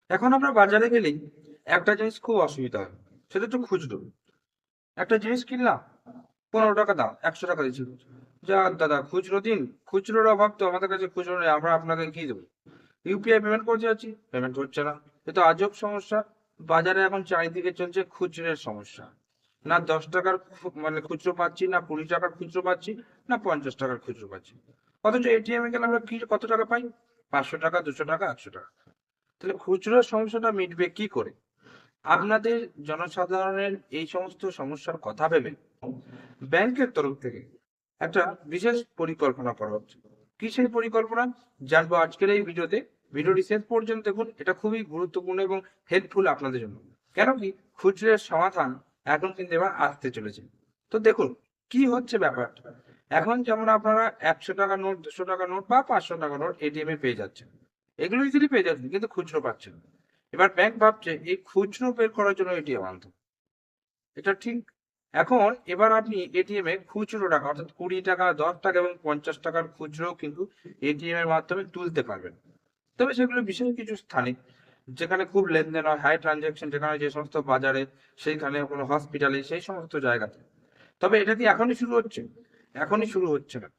এখন আমরা বাজারে গেলেই একটা জিনিস খুব অসুবিধা হয়, সেটা হচ্ছে খুচরো। একটা জিনিস কিনলাম, 15 টাকা দাম, 100 টাকা দিচ্ছি। যা দাদা খুচরো দিন। খুচরোর অভাব তো আমাদের কাছে, খুচরো নেই, আমরা আপনাকে কি দেবো? ইউপিআই পেমেন্ট করতে যাচ্ছি, পেমেন্ট হচ্ছে না। এ তো আজব সমস্যা। বাজারে এখন চারিদিকে চলছে খুচরোর সমস্যা। না 10 টাকার মানে খুচরো পাচ্ছি, না 20 টাকার খুচরো পাচ্ছি, না 50 টাকার খুচরো পাচ্ছি। অথচ এটিএম এ গেলে আমরা কি কত টাকা পাই? 500 টাকা, 200 টাকা, 100 টাকা। তাহলে খুচরোর সমস্যাটা মিটবে কি করে? আপনাদের জনসাধারণের এই সমস্ত সমস্যার কথা ভেবে ব্যাংকের তরফ থেকে একটা বিশেষ পরিকল্পনা করা হচ্ছে। কি সেই পরিকল্পনা? জানবো আজকের এই ভিডিওতে। ভিডিওটি শেষ পর্যন্ত দেখুন, এটা খুবই গুরুত্বপূর্ণ এবং হেল্পফুল আপনাদের জন্য। কেন কি, খুচরোর সমাধান এখন কিন্তু এবার আসতে চলেছে। তো দেখুন কি হচ্ছে ব্যাপারটা। এখন যেমন আপনারা 100 টাকা নোট, 200 টাকা নোট বা 500 টাকা নোট এটিএম এ পেয়ে যাচ্ছেন, এগুলো ইজিলি পেয়ে যাচ্ছেন, কিন্তু খুচরো পাচ্ছেন না। এবার ব্যাংক ভাবছে এই খুচরো বের করার জন্য এটিএম আনতে। এটা ঠিক। এখন এবার আপনি এটিএম এ খুচরো টাকা অর্থাৎ 20 টাকা, 10 টাকা এবং 50 টাকার খুচরো কিন্তু এটিএম এর মাধ্যমে তুলতে পারবেন। তবে সেগুলো বিশেষ কিছু স্থানে, যেখানে খুব লেনদেন হয়, হাই ট্রানজাকশন, যেখানে যে সমস্ত বাজারে, সেইখানে কোনো হসপিটালে, সেই সমস্ত জায়গাতে। তবে এটা কি এখনই শুরু হচ্ছে? এখনই শুরু হচ্ছে না।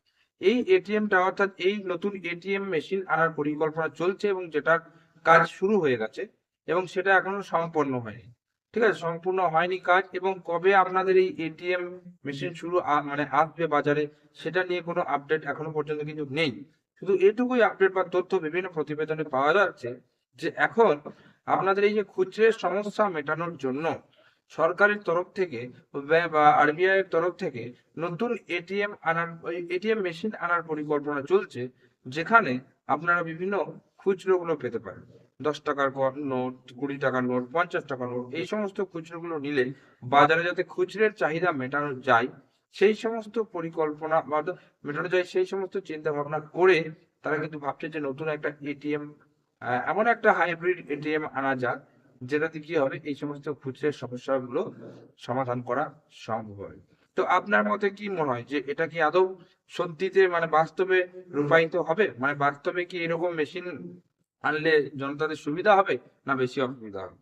এই এটিএমটা অর্থাৎ এই নতুন এটিএম মেশিন আনার পরিকল্পনা চলছে এবং যেটার কাজ শুরু হয়ে গেছে, এবং সেটা এখনো সম্পন্ন হয়নি। ঠিক আছে, সম্পূর্ণ হয়নি কাজ। এবং কবে আপনাদের এই এটিএম মেশিন শুরু মানে আসবে বাজারে, সেটা নিয়ে কোনো আপডেট এখনো পর্যন্ত কিন্তু নেই। শুধু এটুকুই আপডেট বা তথ্য বিভিন্ন প্রতিবেদনে পাওয়া যাচ্ছে যে এখন আপনাদের এই যে খুচরো সমস্যা মেটানোর জন্য সরকারের তরফ থেকে বা আরবিআই এর তরফ থেকে নতুন এটিএম মেশিন আনার পরিকল্পনা চলছে, যেখানে আপনারা বিভিন্ন খুচরো গুলো পেতে পারেন। 10 টাকার নোট, 20 টাকার নোট, 50 টাকার নোট, এই সমস্ত খুচরো গুলো নিলে বাজারে যাতে খুচরের চাহিদা মেটানো যায়, সেই সমস্ত পরিকল্পনা বা মেটানো যায়, সেই সমস্ত চিন্তা ভাবনা করে তারা কিন্তু ভাবছে যে নতুন একটা এটিএম, এমন একটা হাইব্রিড এটিএম আনা যাক, যেটাতে কি হবে, এই সমস্ত খুচরো সমস্যাগুলো সমাধান করা সম্ভব হবে। তো আপনার মতে কি মনে হয় যে এটা কি আদৌ সত্যিতে মানে বাস্তবে রূপায়িত হবে? মানে বাস্তবে কি এরকম মেশিন আনলে জনতাদের সুবিধা হবে, না বেশি অসুবিধা হবে?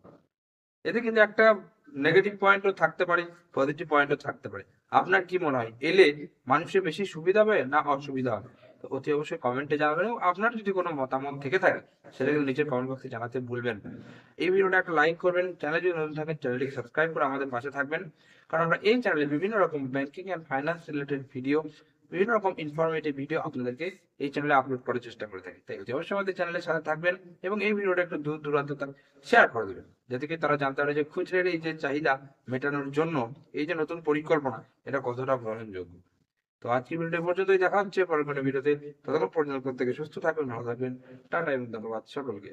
এতে কিন্তু একটা নেগেটিভ পয়েন্টও থাকতে পারে, পজিটিভ পয়েন্টও থাকতে পারে। আপনার কি মনে হয়, এলে মানুষের বেশি সুবিধা হবে না অসুবিধা হবে? তো অতি অবশ্যই কমেন্টে জানাবেন, এবং আপনার যদি কোনো মতামত থেকে থাকে সেটা কিন্তু নিচের কমেন্ট বক্সে জানাতে ভুলবেন না। এই ভিডিওটা একটা লাইক করবেন, চ্যানেল যদি নতুন থাকেন চ্যানেলটিকে সাবস্ক্রাইব করে আমাদের পাশে থাকবেন। কারণ আমরা এই চ্যানেলে বিভিন্ন রকম banking and finance related video, বিভিন্ন রকম ইনফরমেটিভ ভিডিও আপনাদেরকে এই চ্যানেলে আপলোড করার চেষ্টা করে থাকি। তাই অতি অবশ্যই আমাদের চ্যানেলের সাথে থাকবেন এবং এই ভিডিওটা একটু দূর দূরান্ত শেয়ার করে দেবেন, যাতে কি তারা জানতে পারে যে খুচরের এই যে চাহিদা মেটানোর জন্য এই যে নতুন পরিকল্পনা, এটা কতটা গ্রহণযোগ্য। তো আজকের ভিডিও পর্যন্তই, দেখা হচ্ছে পরের কোনো ভিডিওতে। ততক্ষণ পর্যন্ত প্রত্যেকে সুস্থ থাকবেন, ভালো থাকবেন। টাটা এবং ধন্যবাদ সকলকে।